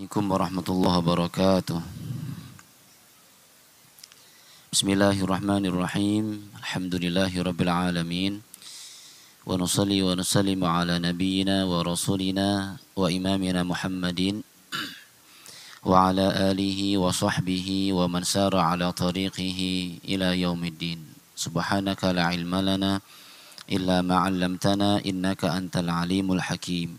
Assalamualaikum warahmatullahi wabarakatuh. Bismillahirrahmanirrahim. Alhamdulillahirabbil alamin. Wa nusalli wa nusallimu ala nabiyyina wa rasulina wa imamina Muhammadin wa ala alihi wa sahbihi wa man sara ala tariqihi ila yaumiddin. Subhanaka la ilma lana illa ma 'allamtana innaka antal alimul hakim.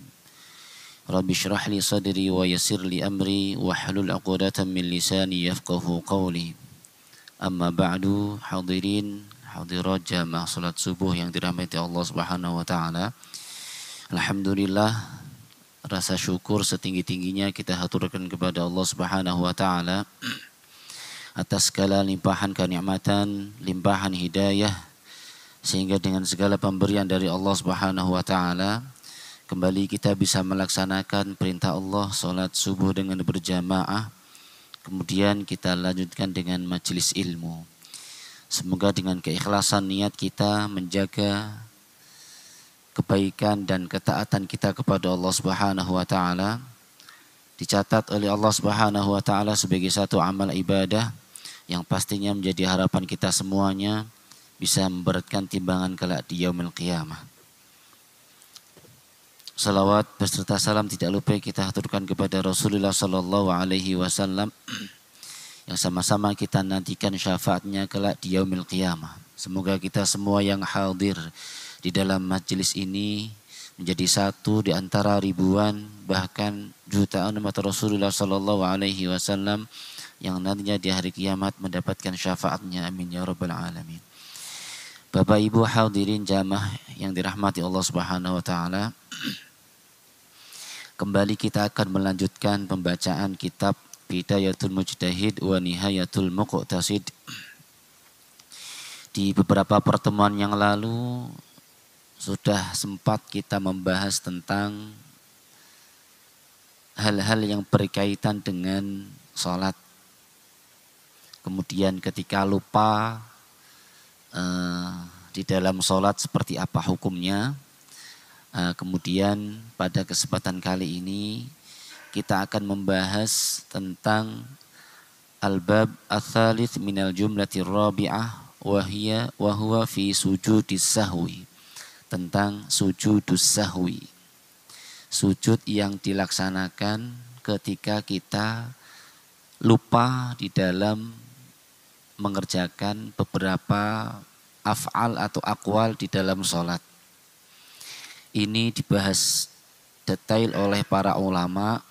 Rabbi syrah li sadri wa yassir li amri wahlul 'uqdatam min lisani yafqahu qawli. Amma ba'du, hadirin hadirat jamaah salat subuh yang dirahmati Allah Subhanahu wa taala. Alhamdulillah, rasa syukur setinggi-tingginya kita haturkan kepada Allah Subhanahu wa taala atas segala limpahan kenikmatan, limpahan hidayah, sehingga dengan segala pemberian dari Allah Subhanahu wa taala kembali kita bisa melaksanakan perintah Allah salat subuh dengan berjamaah. Kemudian kita lanjutkan dengan majelis ilmu. Semoga dengan keikhlasan niat kita menjaga kebaikan dan ketaatan kita kepada Allah Subhanahu wa taala dicatat oleh Allah Subhanahu wa taala sebagai satu amal ibadah yang pastinya menjadi harapan kita semuanya bisa memberatkan timbangan kelak di yaumil qiyamah. Salawat beserta salam tidak lupa kita haturkan kepada Rasulullah sallallahu alaihi wasallam yang sama-sama kita nantikan syafaatnya kelak di yaumil qiyamah. Semoga kita semua yang hadir di dalam majelis ini menjadi satu di antara ribuan bahkan jutaan umat Rasulullah sallallahu alaihi wasallam yang nantinya di hari kiamat mendapatkan syafaatnya. Amin ya rabbal alamin. Bapak Ibu hadirin jamaah yang dirahmati Allah Subhanahu wa taala. Kembali kita akan melanjutkan pembacaan kitab Bidayatul Mujtahid wa Nihayatul Muqtasid. Di beberapa pertemuan yang lalu sudah sempat kita membahas tentang hal-hal yang berkaitan dengan sholat. Kemudian ketika lupa di dalam sholat seperti apa hukumnya. Kemudian pada kesempatan kali ini kita akan membahas tentang al-bab ats-tsalits minal jumlatir rabi'ah wa huwa fi sujudis sahwi. Tentang sujudus sahwi. Sujud yang dilaksanakan ketika kita lupa di dalam mengerjakan beberapa af'al atau aqwal di dalam sholat. Ini dibahas detail oleh para ulama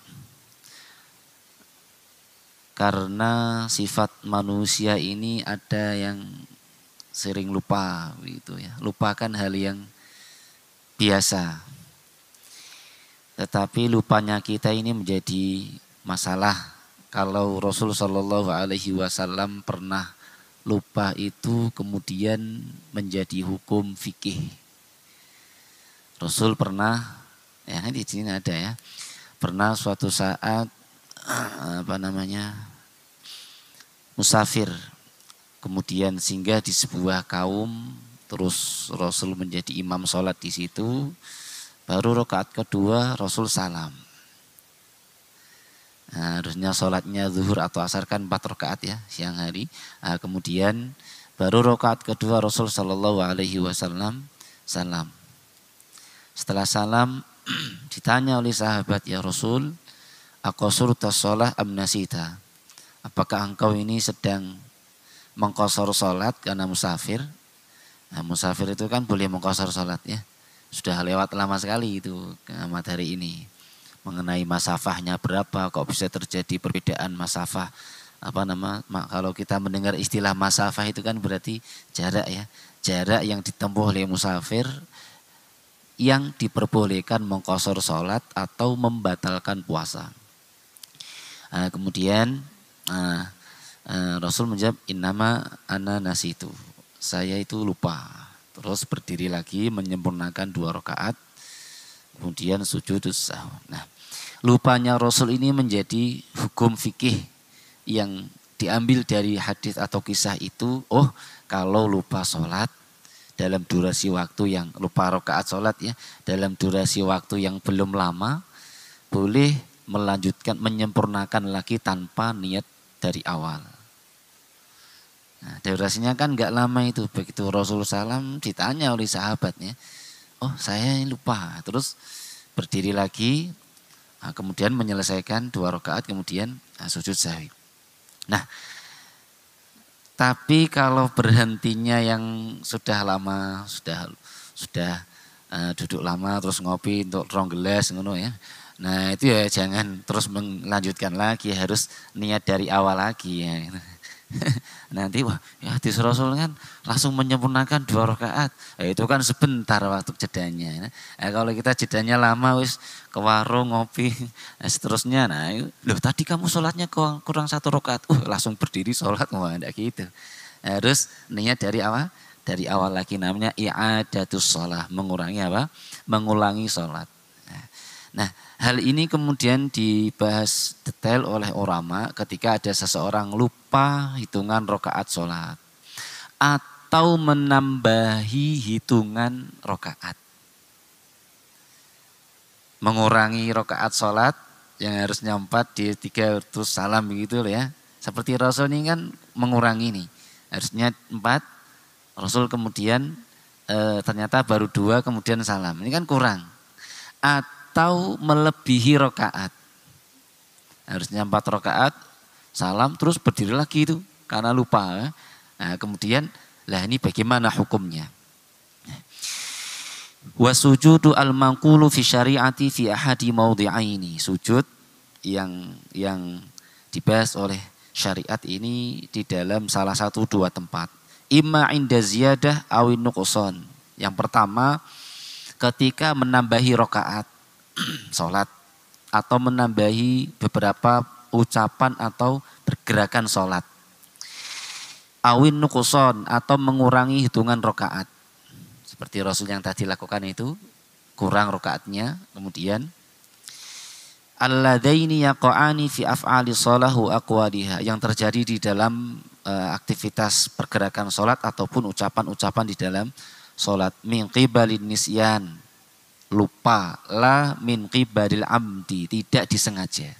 karena sifat manusia ini ada yang sering lupa gitu ya. Lupakan hal yang biasa. Tetapi lupanya kita ini menjadi masalah. Kalau Rasul sallallahu alaihi wasallam pernah lupa itu kemudian menjadi hukum fikih. Rasul pernah, ya di sini ada ya, pernah suatu saat musafir, kemudian singgah di sebuah kaum, terus Rasul menjadi imam sholat di situ, baru rakaat kedua Rasul salam. Nah, harusnya sholatnya zuhur atau asar kan 4 rakaat ya siang hari. Nah, kemudian baru rakaat kedua Rasul sallallahu alaihi wasallam salam. Setelah salam ditanya oleh sahabat, ya Rasul, aqasurta shalah am nasita? Apakah engkau ini sedang mengqasar salat karena musafir? Nah, musafir itu kan boleh mengqasar salat ya. Sudah lewat lama sekali itu kiamat hari ini. Mengenai masafahnya berapa, kok bisa terjadi perbedaan masafah? Kalau kita mendengar istilah masafah itu kan berarti jarak ya. Jarak yang ditempuh oleh musafir yang diperbolehkan mengqasar salat atau membatalkan puasa. Kemudian Rasul menjawab, innama ana nasitu. Saya itu lupa. Terus berdiri lagi menyempurnakan 2 rakaat. Kemudian sujudus sahwi. Nah, lupanya Rasul ini menjadi hukum fikih yang diambil dari hadis atau kisah itu. Oh, kalau lupa salat dalam durasi waktu yang lupa rakaat sholat ya, dalam durasi waktu yang belum lama boleh melanjutkan, menyempurnakan lagi tanpa niat dari awal. Nah, durasinya kan nggak lama itu. Begitu Rasulullah SAW ditanya oleh sahabatnya, oh saya lupa. Terus berdiri lagi, kemudian menyelesaikan 2 rakaat, kemudian sujud sahwi. Nah, tapi kalau berhentinya yang sudah lama, sudah duduk lama terus ngopi untuk 2 gelas ngono ya. Nah, itu ya jangan terus melanjutkan lagi, harus niat dari awal lagi ya. Nanti wah ya hadis Rasul kan langsung menyempurnakan 2 rakaat. Itu kan sebentar waktu jedanya. Kalau kita jedanya lama wis ke warung ngopi, seterusnya. Nah, loh tadi kamu sholatnya kurang 1 rakaat. Langsung berdiri sholat, wah enggak gitu. Harus niat dari awal. Dari awal lagi, namanya i'adatus shalah, mengurangi apa? Mengulangi sholat. Nah, hal ini kemudian dibahas detail oleh ulama ketika ada seseorang lupa hitungan rakaat sholat atau menambahi hitungan rakaat. Mengurangi rakaat sholat yang harusnya 4 di 3 terus salam begitu ya. Seperti Rasul ini kan mengurangi nih. Harusnya 4, Rasul kemudian ternyata baru 2 kemudian salam. Ini kan kurang. Atau melebihi rakaat. Harusnya 4 rakaat, salam terus berdiri lagi itu karena lupa. Nah, kemudian lah ini bagaimana hukumnya? Wasujudu al-manqulu fi syari'ati fi ahadi maudhi'aini. Sujud yang dibahas oleh syariat ini di dalam salah satu 2 tempat. Imma inda ziyadah awin nuqsan. Yang pertama ketika menambahi rakaat sholat atau menambahi beberapa ucapan atau pergerakan sholat. Awin nuqsan atau mengurangi hitungan rakaat. Seperti Rasul yang tadi lakukan itu, kurang rakaatnya, kemudian alladaini yaqa'ani fi af'ali sholahu aqwadiha, yang terjadi di dalam aktivitas pergerakan sholat ataupun ucapan-ucapan di dalam sholat. Min qibalin nisyan, lupa, la min qibalil amdi, tidak disengaja.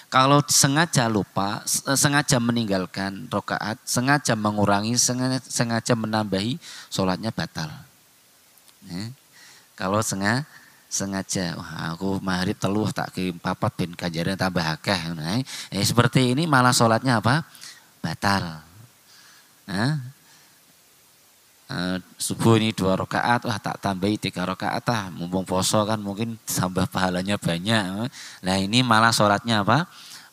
Kalau sengaja lupa, sengaja meninggalkan rakaat, sengaja mengurangi, sengaja menambahi, sholatnya batal. Kalau sengaja, wah aku maghrib teluh tak ke 4 ben ganjaran tambah akeh. Nah, seperti ini malah sholatnya apa? Batal. Subuh ini 2 rakaat, wah tak tambahi 3 rakaat mumpung poso kan mungkin tambah pahalanya banyak. Nah ini malah sholatnya apa?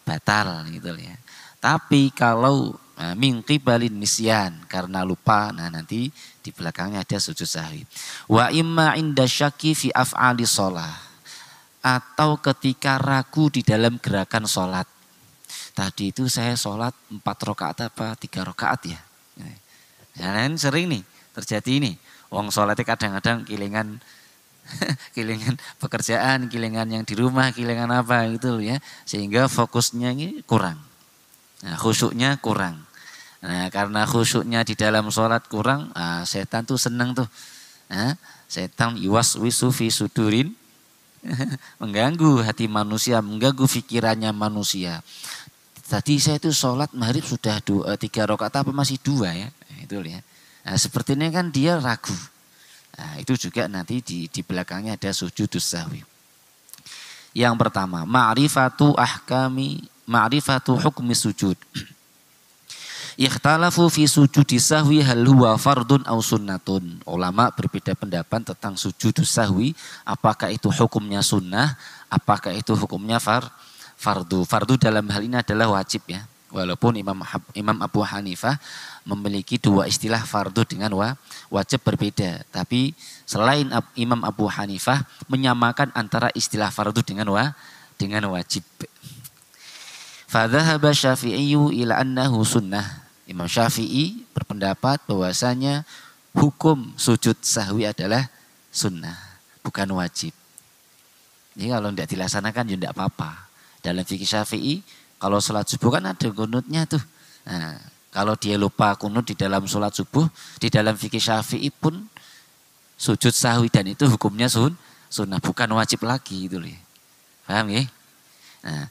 Batal gitu ya. Tapi kalau min qibalin nisyan, karena lupa, nah nanti di belakangnya ada sujud sahwi. Wa imma inda syaki fi af'ali sholah, atau ketika ragu di dalam gerakan sholat. Tadi itu saya sholat 4 rakaat apa 3 rakaat ya. Nah, ini sering nih terjadi ini. Wong sholatnya kadang-kadang kilingan kilingan pekerjaan, kilingan yang di rumah, kilingan apa gitu ya. Sehingga fokusnya ini kurang. Nah, khusyuknya kurang. Nah, karena khusyuknya di dalam sholat kurang, setan tuh senang tuh. Setan yuwaswisu fi sudurin, mengganggu hati manusia, mengganggu pikirannya manusia. Tadi saya itu sholat maghrib sudah 3 rakaat apa masih 2 ya. Itu ya. Nah, seperti ini kan dia ragu. Nah, itu juga nanti di belakangnya ada sujudus sahwi. Yang pertama, ma'rifatu hukmi sujud. Ikhtalafu fi sujudi sahwi hal huwa fardun aw sunnatun. Ulama berbeda pendapat tentang sujudus sahwi, apakah itu hukumnya sunnah, apakah itu hukumnya fardu. Fardu dalam hal ini adalah wajib ya. Walaupun Imam Abu Hanifah memiliki 2 istilah fardu dengan wajib berbeda. Tapi selain Imam Abu Hanifah menyamakan antara istilah fardu dengan wajib. Fadhahaba Syafi'iyyu ila annahu sunnah. Imam Syafi'i berpendapat bahwasanya hukum sujud sahwi adalah sunnah, bukan wajib. Jadi kalau tidak dilaksanakan ya tidak apa-apa. Dalam fikih Syafi'i, kalau sholat subuh kan ada kunutnya tuh. Nah, kalau dia lupa kunut di dalam sholat subuh, di dalam fikih Syafi'i pun sujud sahwi dan itu hukumnya sunnah, bukan wajib lagi gitu loh. Paham ya? Nah,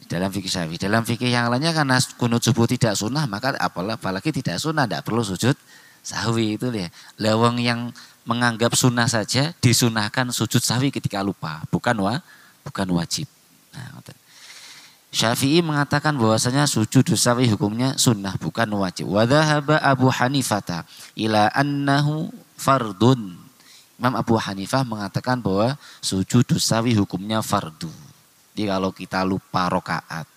dalam fikih Syafi'i. Dalam fikih yang lainnya karena kunut subuh tidak sunnah, maka apalagi tidak sunnah, tidak perlu sujud sahwi itu ya. Lawang yang menganggap sunnah saja disunahkan sujud sahwi ketika lupa, bukan wajib. Nah, Syafi'i mengatakan bahwasanya sujud sahwi hukumnya sunnah bukan wajib. Wa dhahaba Abu Hanifah ila annahu fardun. Imam Abu Hanifah mengatakan bahwa sujud sahwi hukumnya fardu. Jadi kalau kita lupa rokaat,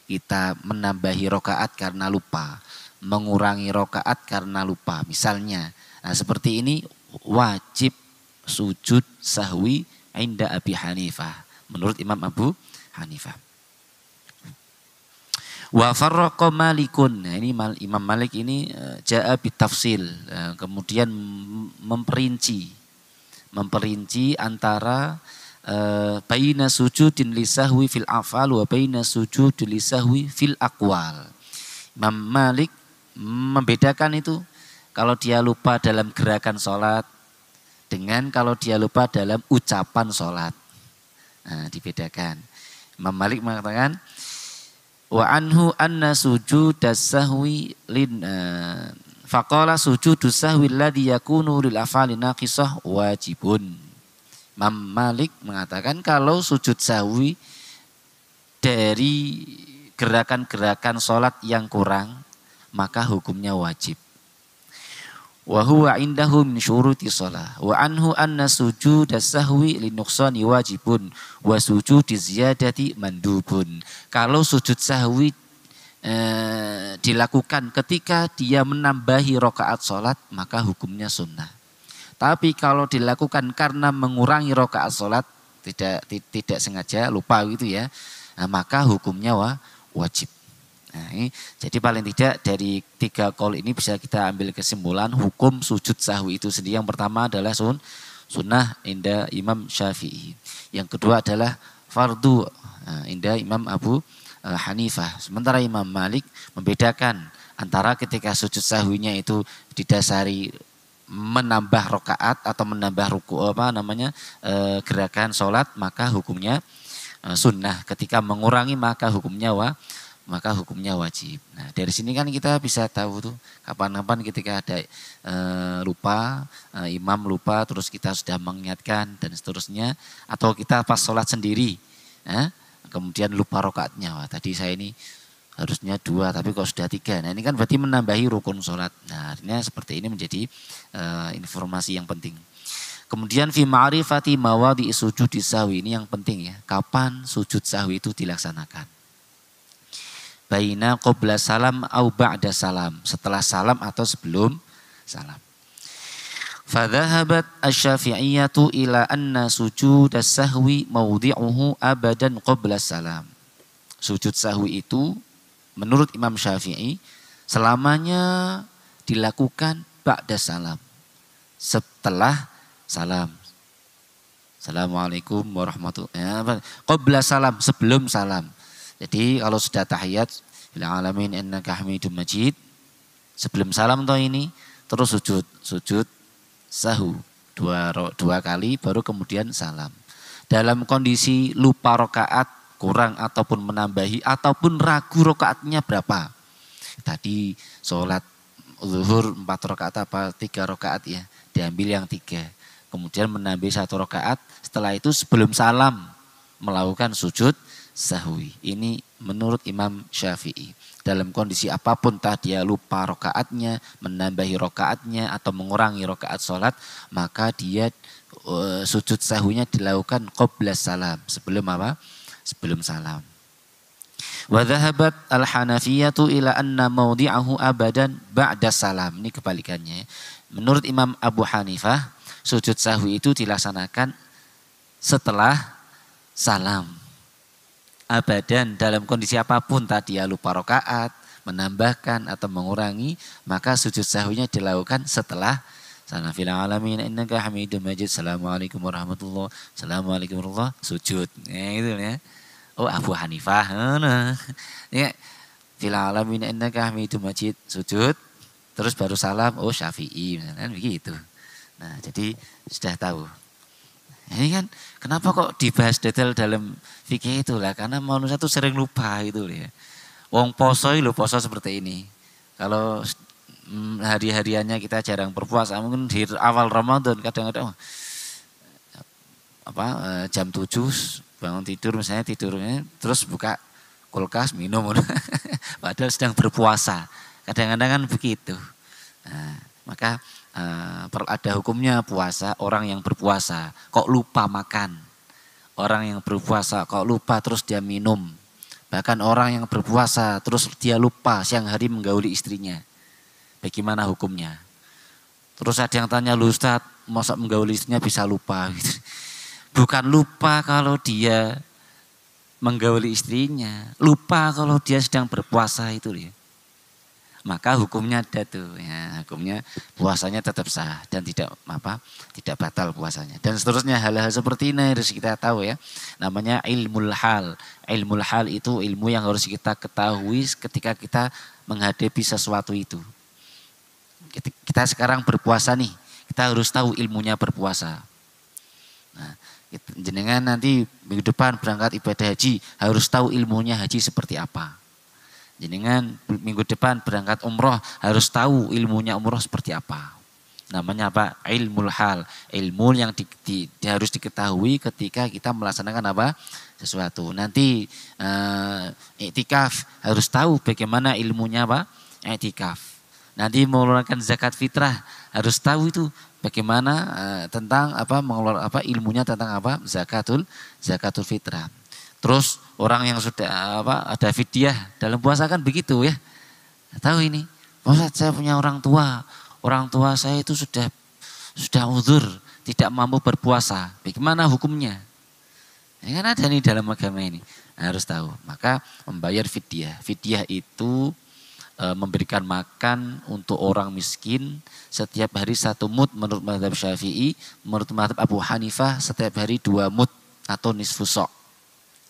kita menambahi rokaat karena lupa, mengurangi rokaat karena lupa. Misalnya, nah seperti ini wajib sujud sahwi inda Abi Hanifah. Menurut Imam Abu Hanifah. Wa farraqa Malikun. Nah, ini Imam Malik ini ja'a bitafsil, kemudian memperinci antara baina sujudin lisahwi fil afal wa baina sujudin lisahwi fil aqwal. Imam Malik membedakan itu kalau dia lupa dalam gerakan sholat dengan kalau dia lupa dalam ucapan sholat. Nah, dibedakan. Imam Malik mengatakan wa anhu anna sujudas sahwi lin faqala sujudus sahwi alladhi yakunu lil afali naqisah wajibun. Imam Malik mengatakan kalau sujud sahwi dari gerakan-gerakan sholat yang kurang maka hukumnya wajib. Wa huwa indahu min syuruti shalah. Wa anhu anna sujudas sahwi linuqsani wajibun wa sujudiz ziyadati mandubun. Kalau sujud sahwi dilakukan ketika dia menambahi rakaat sholat maka hukumnya sunnah. Tapi kalau dilakukan karena mengurangi rakaat sholat tidak sengaja lupa gitu ya, nah, maka hukumnya wajib. Nah, jadi paling tidak dari 3 qaul ini bisa kita ambil kesimpulan hukum sujud sahwi itu sendiri. Yang pertama adalah sunnah inda Imam Syafi'i. Yang kedua adalah fardu inda Imam Abu Hanifah. Sementara Imam Malik membedakan antara ketika sujud sahwinya itu didasari menambah rakaat atau menambah ruku gerakan sholat maka hukumnya sunnah. Ketika mengurangi maka hukumnya wajib. Nah, dari sini kan kita bisa tahu tuh kapan-kapan ketika ada lupa, imam lupa terus kita sudah mengingatkan dan seterusnya, atau kita pas sholat sendiri kemudian lupa rakaatnya. Wah, tadi saya ini harusnya 2 tapi kok sudah 3. Nah, ini kan berarti menambahi rukun sholat. Nah, artinya seperti ini menjadi informasi yang penting. Kemudian fi ma'rifati mawadhi sujudi sahwi, ini yang penting ya. Kapan sujud sahwi itu dilaksanakan? Baina qabla salam au ba'da salam, setelah salam atau sebelum salam. Fadhahabat asy-Syafi'iyyatu ila anna sujudas sahwi mawdi'uhu abadan qabla salam. Sujud sahwi itu menurut Imam Syafi'i selamanya dilakukan ba'da salam, setelah salam. Assalamualaikum warahmatullahi wabarakatuh. Qabla salam, sebelum salam. Jadi kalau sudah tahiyat bil alamin innaka hamidum majid, sebelum salam toh ini terus sujud sahwi 2 kali baru kemudian salam. Dalam kondisi lupa rakaat kurang ataupun menambahi ataupun ragu rakaatnya berapa. Tadi sholat zuhur 4 rakaat apa 3 rakaat ya, diambil yang 3. Kemudian menambah 1 rakaat, setelah itu sebelum salam melakukan sujud sahwi. Ini menurut Imam Syafi'i. Dalam kondisi apapun entah dia lupa rakaatnya, menambahi rakaatnya atau mengurangi rakaat sholat, maka dia sujud sahwinya dilakukan qabla salam, sebelum apa? Sebelum salam. Wa dhahabat al-Hanafiyatu ila anna mawdi'ahu abadan ba'da salam. Ini kebalikannya. Menurut Imam Abu Hanifah, sujud sahwi itu dilaksanakan setelah salam. Abadan, dalam kondisi apapun tadi ya lupa rakaat, menambahkan atau mengurangi, maka sujud sahwinya dilakukan setelah salam. Fil alamin innaka hamidum majid. Assalamualaikum warahmatullahi wabarakatuh. Assalamualaikum warahmatullahi wabarakatuh. Sujud. Ya itu ya. Oh, Abu Hanifah. Nah. Ya. Fil alamin innaka hamidum majid. Sujud. Terus baru salam. Oh, Syafi'i. Kan begitu. Nah, jadi sudah tahu. Ini kan kenapa kok dibahas detail dalam fikih itu lah? Karena manusia tuh sering lupa itu ya. Wong poso lho poso seperti ini. Kalau hari-hariannya kita jarang berpuasa, mungkin di awal Ramadan kadang-kadang jam 7 bangun tidur misalnya tidurnya terus buka kulkas minum padahal sedang berpuasa. Kadang-kadang kan begitu. Nah, maka ada hukumnya puasa orang yang berpuasa kok lupa makan. Orang yang berpuasa kok lupa terus dia minum. Bahkan orang yang berpuasa terus dia lupa siang hari menggauli istrinya. Bagaimana hukumnya? Terus ada yang tanya, lu Ustaz, masa menggauli istrinya bisa lupa? Bukan lupa kalau dia menggauli istrinya, lupa kalau dia sedang berpuasa itu ya. Maka hukumnya ada tuh ya, hukumnya puasanya tetap sah dan tidak batal puasanya. Dan seterusnya hal-hal seperti ini harus kita tahu ya. Namanya ilmul hal. Ilmul hal itu ilmu yang harus kita ketahui ketika kita menghadapi sesuatu itu. Kita sekarang berpuasa nih, kita harus tahu ilmunya berpuasa. Nah, jenengan nanti minggu depan berangkat ibadah haji harus tahu ilmunya haji seperti apa. Jenengan minggu depan berangkat umroh harus tahu ilmunya umroh seperti apa. Namanya apa? Ilmul hal. Ilmu yang harus diketahui ketika kita melaksanakan apa? Sesuatu. Nanti iktikaf harus tahu bagaimana ilmunya apa? Iktikaf. Nanti mengeluarkan zakat fitrah harus tahu itu bagaimana tentang mengeluarkan ilmunya tentang zakatul fitrah. Terus orang yang sudah ada fidyah dalam puasa kan begitu ya. Tahu ini, Ustaz saya punya orang tua saya itu sudah uzur, tidak mampu berpuasa. Bagaimana hukumnya? Ini kan ada nih dalam agama ini. Harus tahu. Maka membayar fidyah. Fidyah itu memberikan makan untuk orang miskin setiap hari 1 mud menurut mazhab Syafi'i, menurut mazhab Abu Hanifah setiap hari 2 mud atau nisfu sok.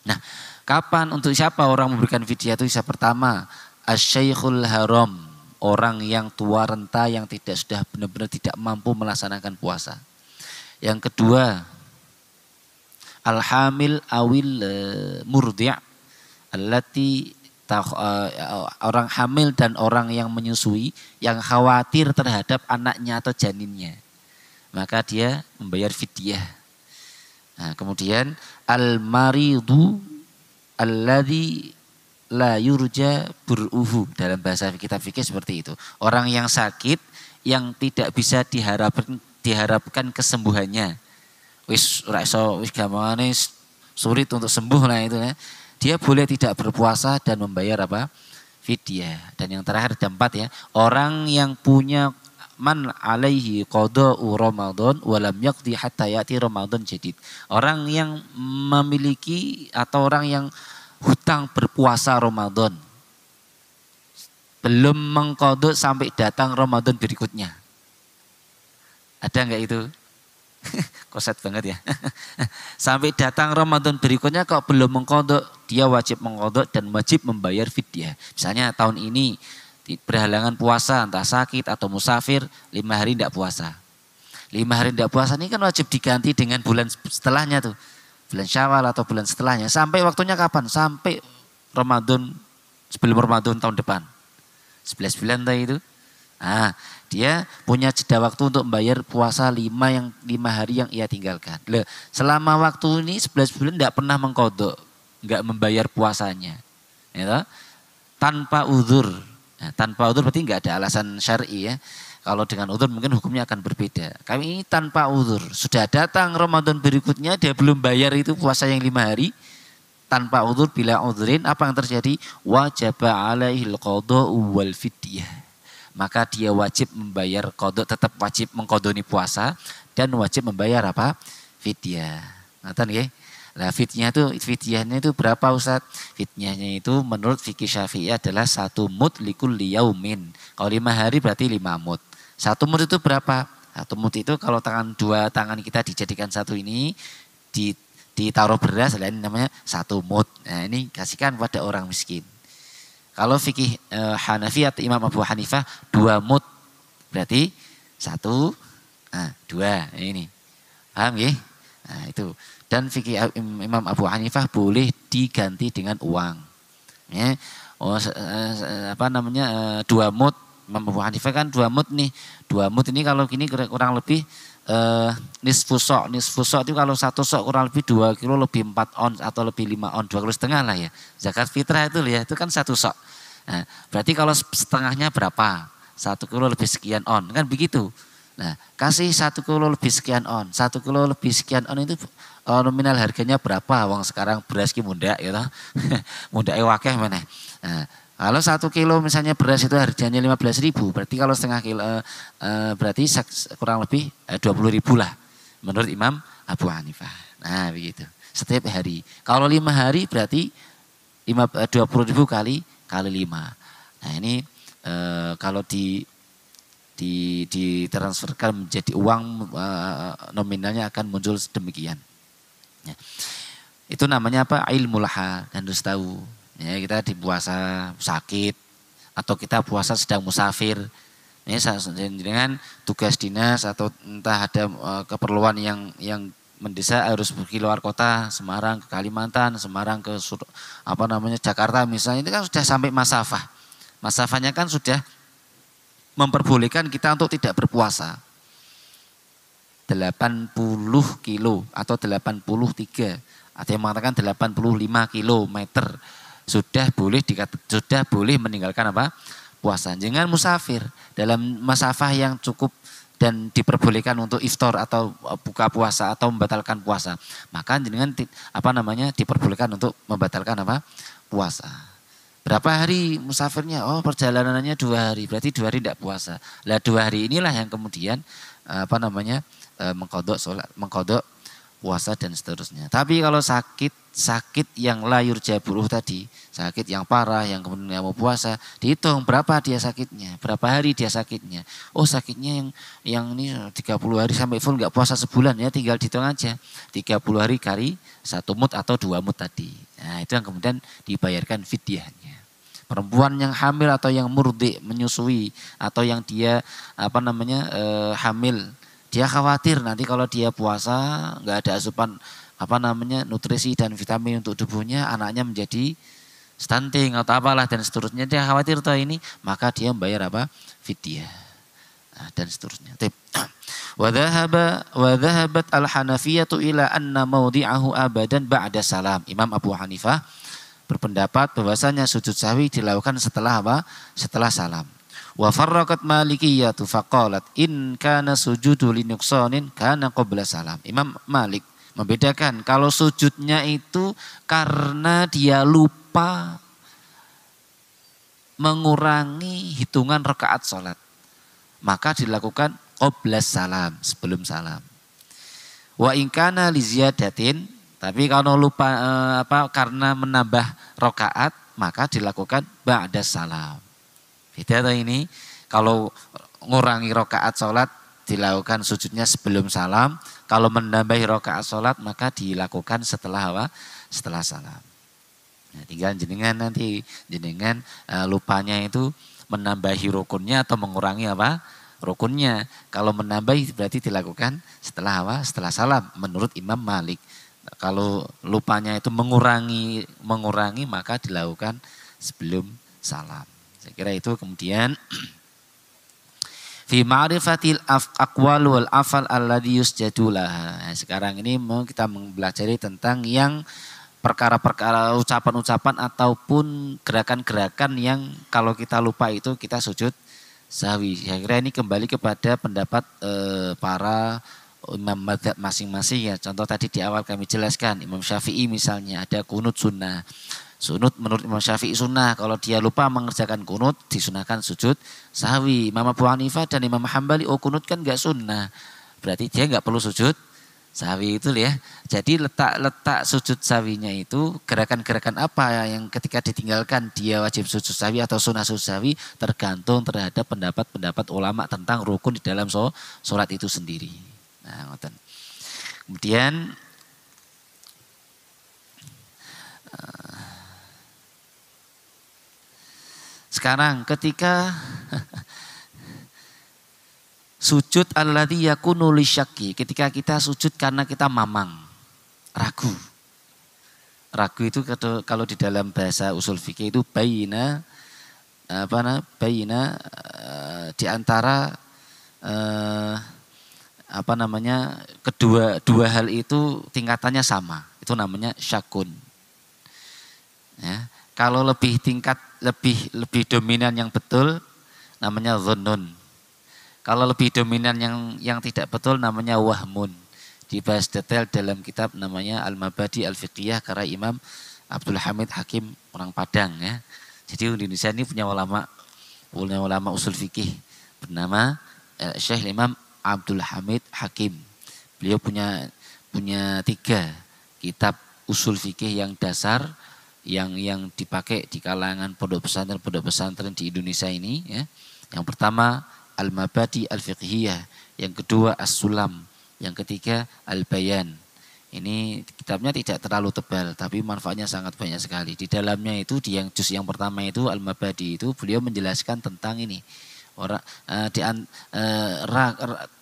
Nah, kapan untuk siapa orang memberikan fidyah itu? Yang pertama, asyaikhul haram, orang yang tua renta yang sudah benar-benar tidak mampu melaksanakan puasa. Yang kedua, al-hamil awil murdi' allati orang hamil dan orang yang menyusui yang khawatir terhadap anaknya atau janinnya, maka dia membayar fidyah. Nah, kemudian al-maridu alladzi la yurja bur'uhu, dalam bahasa kitab fikih seperti itu. Orang yang sakit yang tidak bisa diharapkan kesembuhannya. Wis gampangane sulit untuk sembuh lah itu ya. Dia boleh tidak berpuasa dan membayar fidyah. Dan yang terakhir ada 4 ya. Orang yang punya man alaihi qada'u Ramadan walam yaqdi hatta ya'ti Ramadan jadid. Orang yang memiliki atau orang yang hutang berpuasa Ramadan belum mengqadha sampai datang Ramadan berikutnya. Ada enggak itu? Koset banget ya. Sampai datang Ramadan berikutnya kok belum mengqadha, dia wajib mengqadha dan wajib membayar fidyah. Misalnya tahun ini berhalangan puasa, entah sakit atau musafir, 5 hari tidak puasa. 5 hari tidak puasa ini kan wajib diganti dengan bulan setelahnya tuh. Bulan Syawal atau bulan setelahnya. Sampai waktunya kapan? Sampai Ramadan, sebelum Ramadan tahun depan. 11 bulan tadi itu. Nah, dia punya jeda waktu untuk membayar puasa 5 hari yang ia tinggalkan. Loh, selama waktu ini 11 bulan tidak pernah mengqadha, enggak membayar puasanya. Ya, tanpa uzur. Nah, tanpa uzur berarti enggak ada alasan syar'i ya. Kalau dengan uzur mungkin hukumnya akan berbeda. Kami ini tanpa uzur. Sudah datang Ramadan berikutnya dia belum bayar itu puasa yang 5 hari. Tanpa uzur bila uzurin apa yang terjadi? Wajaba alaihil qada'u wal fidyah. Maka dia wajib membayar qadha, tetap wajib mengqadhani puasa dan wajib membayar fidyah. Ngoten nggih. Lah fidyahnya itu berapa Ustaz? Fidyahnya itu menurut fikih Syafi'i adalah 1 mud likulli yaumin. Kalau 5 hari berarti 5 mud. 1 mud itu berapa? 1 mud itu kalau dua tangan kita dijadikan satu ini ditaruh beras, ini namanya 1 mud. Nah, ini kasihkan pada orang miskin. Kalau fikih Hanafi atau Imam Abu Hanifah 2 mud berarti 1, 2 ini. Paham nggih? Nah, itu. Dan fikih Imam Abu Hanifah boleh diganti dengan uang. Ya. Oh, apa namanya 2 mud. Imam Abu Hanifah kan 2 mud nih. 2 mud ini kalau gini kurang lebih nisfu sok. Nisfu sok itu kalau 1 sok kurang lebih 2 kilo lebih 4 ons atau lebih 5 ons, 2,5 kilo lah ya. Zakat fitrah itu ya, itu kan 1 sok. Nah, berarti kalau setengahnya berapa? 1 kilo lebih sekian on, kan begitu. Nah, kasih 1 kilo lebih sekian on, 1 kilo lebih sekian on itu nominal harganya berapa? Wong sekarang beras ki mundak ya toh. Mundak wakeh mana? Nah, kalau 1 kilo misalnya beras itu harganya 15.000, berarti kalau setengah kilo berarti kurang lebih 20.000 lah menurut Imam Abu Hanifah. Nah begitu. Setiap hari. Kalau 5 hari berarti 20.000 kali 5. Nah ini kalau ditransferkan menjadi uang nominalnya akan muncul sedemikian. Ya. Itu namanya apa? Ilmu laha, dan harus tahu. Ya, kita di puasa sakit atau kita puasa sedang musafir. Ini dengan tugas dinas atau entah ada keperluan yang mendesak harus pergi luar kota, Semarang ke Kalimantan, Semarang ke Jakarta misalnya, itu kan sudah sampai masafah. Masafahnya kan sudah memperbolehkan kita untuk tidak berpuasa. 80 kilo atau 83, ada yang mengatakan 85 kilometer sudah boleh meninggalkan apa? Puasa. Jangan musafir dalam masafah yang cukup dan diperbolehkan untuk iftar atau buka puasa atau membatalkan puasa. Maka dengan diperbolehkan untuk membatalkan apa? Puasa. Berapa hari musafirnya? Oh, perjalanannya 2 hari. Berarti 2 hari tidak puasa. Lah 2 hari inilah yang kemudian mengkodok puasa dan seterusnya. Tapi kalau sakit yang layur jaburuh tadi, sakit yang parah yang kemudian mau puasa, dihitung berapa dia sakitnya, berapa hari dia sakitnya. Oh, sakitnya yang ini 30 hari sampai full nggak puasa sebulan, ya tinggal dihitung aja. 30 hari kali 1 mud atau 2 mud tadi. Nah, itu yang kemudian dibayarkan fidyahnya. Perempuan yang hamil atau yang murdi, menyusui, atau yang dia hamil, dia khawatir nanti kalau dia puasa nggak ada asupan nutrisi dan vitamin untuk tubuhnya, anaknya menjadi stunting atau apalah dan seterusnya, dia khawatir toh ini, maka dia membayar fidyah dan seterusnya. Wa dhahabat al-Hanafiyatu ila anna mawdi'ahu abadan ba'da salam. Imam Abu Hanifah berpendapat bahwasanya sujud sahwi dilakukan setelah Setelah salam. Wa farraqat Malikiyatu faqalat in kana sujudu linuqsanin kana qabla salam. Imam Malik membedakan kalau sujudnya itu karena dia lupa mengurangi hitungan rakaat salat, maka dilakukan qabla salam, sebelum salam. Wa in kana li ziyadatin, tapi kalau lupa karena menambah rakaat, maka dilakukan ba'da salam. Beda atau ini, kalau ngurangi rakaat sholat dilakukan sujudnya sebelum salam, kalau menambahi rakaat sholat maka dilakukan setelah salam. Nah, tinggal jenengan lupanya itu menambahi rukunnya atau mengurangi rukunnya. Kalau menambahi berarti dilakukan setelah salam menurut Imam Malik. Kalau lupanya itu mengurangi maka dilakukan sebelum salam. Saya kira itu. Kemudian fi ma'rifatil aqwal wal afal alladhi yusjadu laha. Sekarang ini mau kita mempelajari tentang yang perkara-perkara ucapan-ucapan ataupun gerakan-gerakan yang kalau kita lupa itu kita sujud sahwi. Saya kira ini kembali kepada pendapat para imam madzhab masing-masing ya. Contoh tadi di awal kami jelaskan, Imam Syafi'i misalnya ada kunut sunnah. Sunut menurut Imam Syafi'i sunnah, kalau dia lupa mengerjakan kunut disunahkan sujud sahwi. Imam Abu Hanifah dan Imam Hambali, oh kunut kan enggak sunnah, berarti dia enggak perlu sujud sahwi itu ya. Jadi letak sujud sahwinya itu gerakan-gerakan apa yang ketika ditinggalkan dia wajib sujud sahwi atau sunnah sujud sahwi tergantung terhadap pendapat-pendapat ulama tentang rukun di dalam sholat itu sendiri. Nah, ngoten. Kemudian sekarang ketika Sujud alladzi yakunu lisyakki, ketika kita sujud karena kita mamang, ragu. Ragu itu kalau di dalam bahasa usul fikih itu baina di antara dua hal itu tingkatannya sama. Itu namanya syakun. Ya. Kalau lebih dominan yang betul namanya dhannun. Kalau lebih dominan yang tidak betul namanya wahmun. Dibahas detail dalam kitab namanya Al-Mabadi Al-Fiqhiyah karya Imam Abdul Hamid Hakim orang Padang ya. Jadi Indonesia ini punya ulama usul fikih bernama Syekh Imam Abdul Hamid Hakim. Beliau punya 3 kitab usul fikih yang dasar yang dipakai di kalangan pondok pesantren di Indonesia ini ya. Yang pertama Al-Mabadi Al-Fiqhiyah, yang kedua As-Sulam, yang ketiga Al-Bayan. Ini kitabnya tidak terlalu tebal tapi manfaatnya sangat banyak sekali. Di dalamnya itu di yang juz yang pertama itu Al-Mabadi itu beliau menjelaskan tentang ini.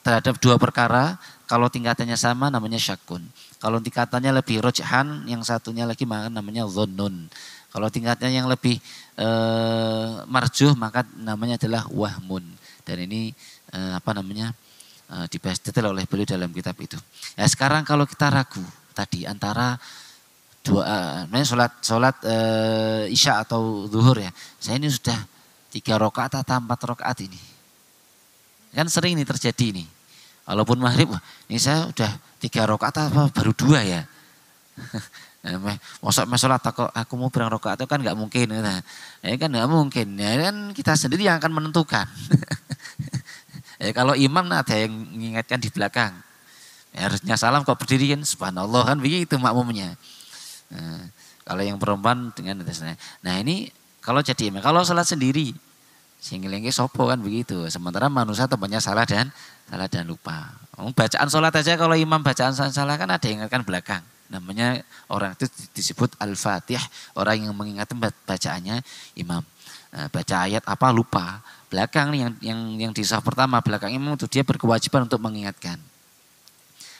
Terhadap 2 perkara kalau tingkatannya sama namanya syakun. Kalau tingkatannya lebih rojhan yang satunya lagi maka namanya dhannun. Kalau tingkatnya yang lebih marjuh maka namanya adalah wahmun. Dan ini dibahas detail oleh beliau dalam kitab itu. Ya, sekarang kalau kita ragu tadi antara sholat isya atau zuhur ya. Saya ini sudah 3 rakaat atau 4 rakaat ini. Kan sering ini terjadi ini. Walaupun maghrib, ini saya udah 3 rakaat apa baru 2 ya. Masa sholat aku mau berang rakaat itu kan nggak mungkin. Nah, ya kan nggak mungkin. Ya kan kita sendiri yang akan menentukan. Ya, kalau imam ada yang mengingatkan di belakang. Ya, harusnya salam kok berdiri kan subhanallah kan begitu makmumnya. Nah, kalau yang perempuan dengan atasnya. Nah ini kalau jadi imam, kalau sholat sendiri singelengke sopo kan begitu. Sementara manusia tempatnya salah dan lupa. Bacaan sholat aja kalau imam bacaan salah kan ada yang ingatkan belakang. Namanya orang itu disebut al-fatih, orang yang mengingatkan bacaannya imam. Nah, baca ayat apa lupa. Belakang nih yang di saf pertama belakang imam itu dia berkewajiban untuk mengingatkan.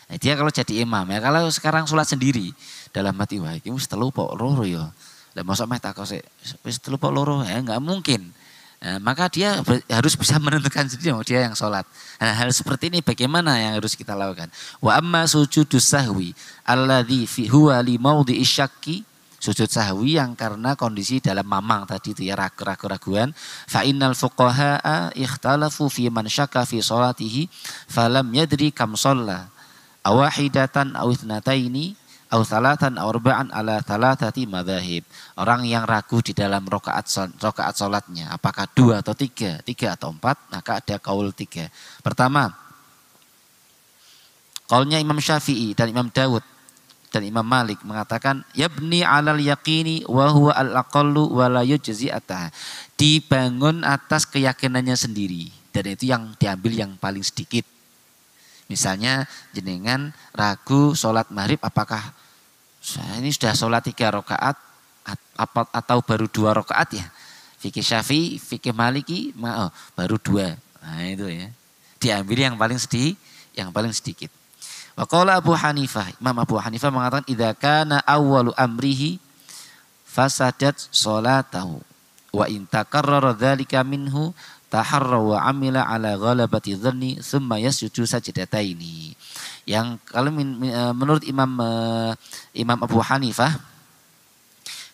Nah, dia kalau jadi imam ya kalau sekarang sholat sendiri dalam hati wah iki wis telu pok loro ya. Lah mosok meh takok sik wis telu pok loro ya enggak mungkin. Nah, maka dia harus bisa menentukan sendiri dia yang sholat. Nah, hal seperti ini bagaimana yang harus kita lakukan? Wa amma sujudus sahwi alladzi fi huwa li maudhi'i syakki, sujud sahwi yang karena kondisi dalam mamang tadi itu ya ragu-raguan. Fa innal fuqahaa ikhtalafu fi man syakka fi sholatihi falam yadri kam shalla awahidatan aw ithnataini aw tsalatan aw arba'an ala thalathati madzahib. Orang yang ragu di dalam rakaat salatnya apakah 2 atau 3 atau 4 maka ada kaul 3. Pertama kaulnya Imam Syafi'i dan Imam Dawud dan Imam Malik mengatakan yabni alal yaqini wa huwa al-aqallu wa la yujzi atah. Dibangun atas keyakinannya sendiri dan itu yang diambil yang paling sedikit. Misalnya jenengan ragu sholat maghrib apakah saya ini sudah sholat 3 rakaat atau baru 2 rakaat ya. Fikih Syafi'i, fikih Maliki baru 2. Nah itu ya. Diambil yang paling sedikit. Wa qala Abu Hanifah, Imam Abu Hanifah mengatakan idza kana awwalu amrihi fasadat sholatahu wa in takarrara dzalika minhu taharra wa amila ala ghalabati dhanni thumma yasjudu sajdataini. Yang kalau menurut Imam Abu Hanifah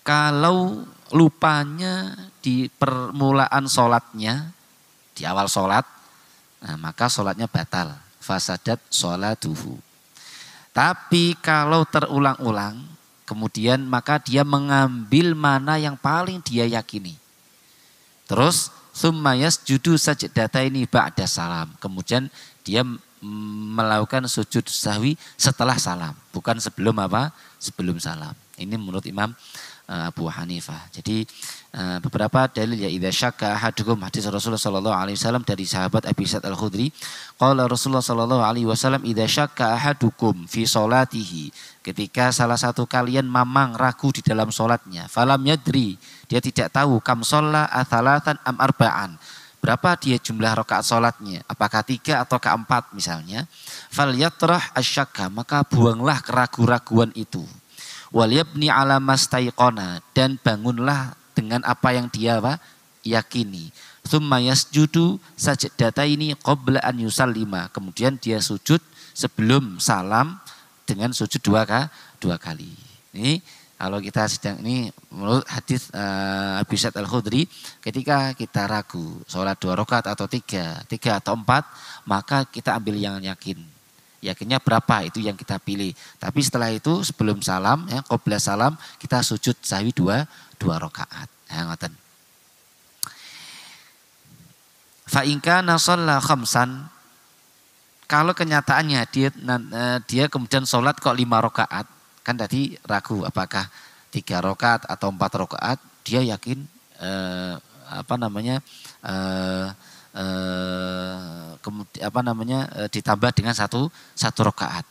kalau lupanya di permulaan sholatnya di awal sholat maka sholatnya batal fasadat sholatuhu. Tapi kalau terulang-ulang kemudian maka dia mengambil mana yang paling dia yakini. Terus summa yasjudu sajdataini ba'da salam. Kemudian dia melakukan sujud sahwi setelah salam, bukan sebelum sebelum salam. Ini menurut Imam Abu Hanifah. Jadi beberapa dalil ya idza syakka ahadukum hadis Rasulullah sallallahu alaihi wasallam dari sahabat Abi Sa'id Al-Khudri qala Rasulullah sallallahu alaihi wasallam idza syakka ahadukum fi sholatihi, ketika salah satu kalian mamang ragu di dalam salatnya falam yadri, dia tidak tahu kam sholla atsalatan am arba'an, Berapa dia jumlah rakaat sholatnya? Apakah 3 atau 4 misalnya? Falyatrah asyakka, maka buanglah keraguan-raguan itu. Walyabni ala mastaiqona, dan bangunlah dengan apa yang dia yakini. Tsumma yasjudu sajdataini qabla an yusallima. Kemudian dia sujud sebelum salam dengan sujud dua kali. Ini kalau kita sedang ini menurut hadis Abu Sa'id Al-Khudri, ketika kita ragu sholat 2 rakaat atau 3 atau 4, maka kita ambil yang yakin. Yakinnya berapa itu yang kita pilih. Tapi setelah itu sebelum salam, ya, qabla salam kita sujud sahwi 2 rakaat. Ya, ngoten. Fa in kana shalla khamsan, kalau kenyataannya dia kemudian sholat kok 5 rakaat, kan tadi ragu apakah 3 rakaat atau 4 rakaat, dia yakin ditambah dengan satu rakaat.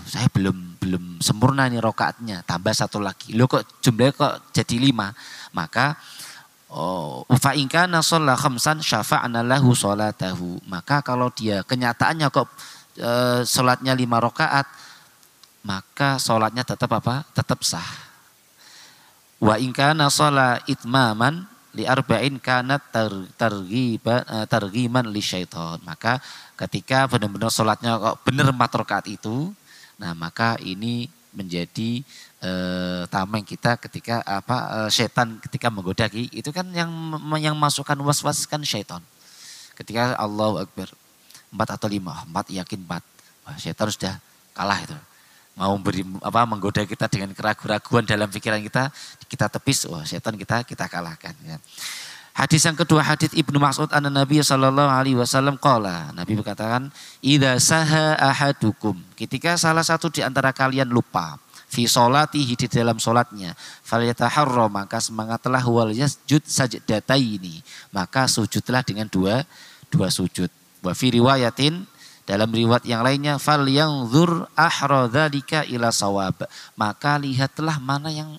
Saya belum sempurna nih rakaatnya, tambah 1 lagi. Loh kok jumlahnya kok jadi 5? Maka fa in kana shalla khamsan syafa'na lahu sholatahu. Maka kalau dia kenyataannya kok sholatnya 5 rakaat, maka sholatnya tetap tetap sah. Wa in kana shalla itmaman li arba'in kanat targhiman li syaitan. Maka ketika benar-benar sholatnya kok benar 4 rakaat itu, nah maka ini menjadi tameng kita ketika syaitan ketika menggoda, itu kan yang masukkan was-was kan syaitan. Ketika Allahu Akbar 4 atau 5, 4 yakin 4. Wah, syaitan sudah kalah itu. Mau menggoda kita dengan keraguan-raguan dalam pikiran kita tepis, wah syaitan kita kalahkan. Ya. Hadis yang kedua, hadis Ibnu Mas'ud anna Nabi sallallahu alaihi wasallam qala, Nabi berkatakan, idza saha ahadukum, ketika salah satu di antara kalian lupa fi sholatihi, di dalam sholatnya, falyataharra, maka semangatlah wal yasjud sajdataini, maka sujudlah dengan dua sujud. Wa fi riwayatin, dalam riwayat yang lainnya, fal yanzur ahra dzalika ila sawab, maka lihatlah mana yang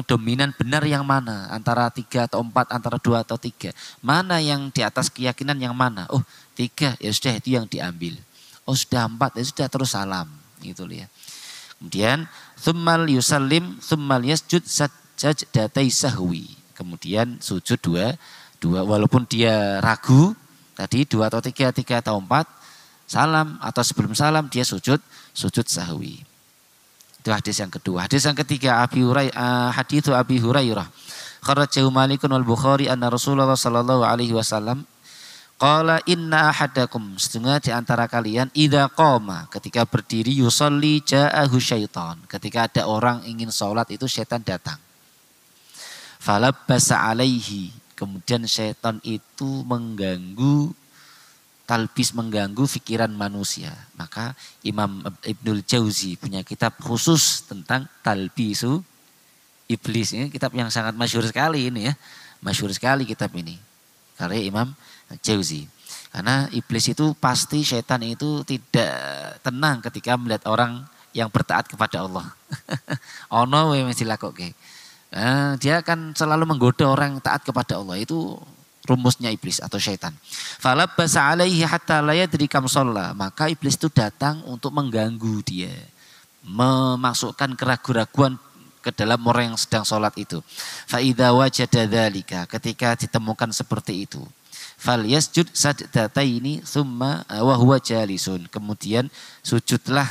dominan benar yang mana, antara 3 atau 4, antara 2 atau 3, mana yang di atas keyakinan yang mana. Oh 3, ya sudah itu yang diambil. Oh sudah 4, ya sudah terus salam, gitu ya. Kemudian tsummal yusallim tsummal yasjud sajdatai sahwi, kemudian sujud dua walaupun dia ragu tadi 2 atau 3 atau 4, salam atau sebelum salam dia sujud sahwi. Itu hadis yang kedua. Hadis yang ketiga, hadits Abi Hurairah. Kharajahu Malikun wal Bukhari anna Rasulullah sallallahu alaihi wasallam qala inna ahadakum, setengah di antara kalian, idza qama, ketika berdiri, yusolli ja'ahu syaitan, ketika ada orang ingin sholat itu syaitan datang. Falabbasa alaihi, kemudian syaitan itu mengganggu, talbis, mengganggu pikiran manusia. Maka Imam Ibnul Jauzi punya kitab khusus tentang talbisu iblis. Ini kitab yang sangat masyhur sekali ini ya. Masyhur sekali kitab ini karya Imam Jauzi. Karena iblis itu pasti, syaitan itu tidak tenang ketika melihat orang yang bertaat kepada Allah. Ono we mesti lakoke. Dia akan selalu menggoda orang yang taat kepada Allah. Itu rumusnya iblis atau syaitan. Falabbasa alaihi hatta la yadri kam shalla, maka iblis itu datang untuk mengganggu dia, memasukkan keraguan-raguan ke dalam orang yang sedang sholat itu. Fa idza wajada dzalika, ketika ditemukan seperti itu, fal yasjud sajdataini tsumma wa huwa jalisun, kemudian sujudlah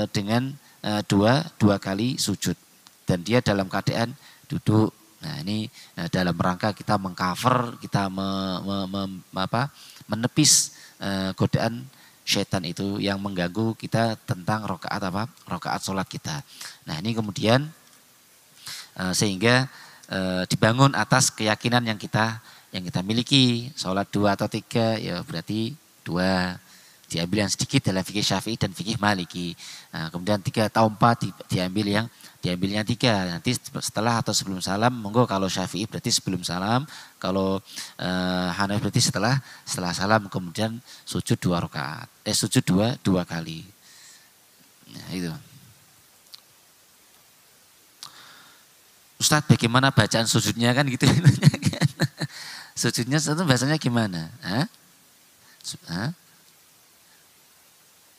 dengan dua kali sujud, dan dia dalam keadaan duduk. Nah ini dalam rangka kita mengcover, kita menepis godaan syaitan itu yang mengganggu kita tentang rakaat sholat kita. Nah ini kemudian sehingga dibangun atas keyakinan yang kita miliki. Sholat 2 atau 3 ya berarti 2, diambil yang sedikit dalam fikih Syafi'i dan fikih Maliki. Nah, kemudian 3 atau 4 diambilnya 3. Nanti setelah atau sebelum salam, monggo kalau Syafi'i berarti sebelum salam, kalau Hanafi berarti setelah salam, kemudian sujud 2 rakaat. Sujud dua kali. Nah, itu. Ustadz, bagaimana bacaan sujudnya kan gitu. Sujudnya itu bahasanya gimana? Hah? Hah?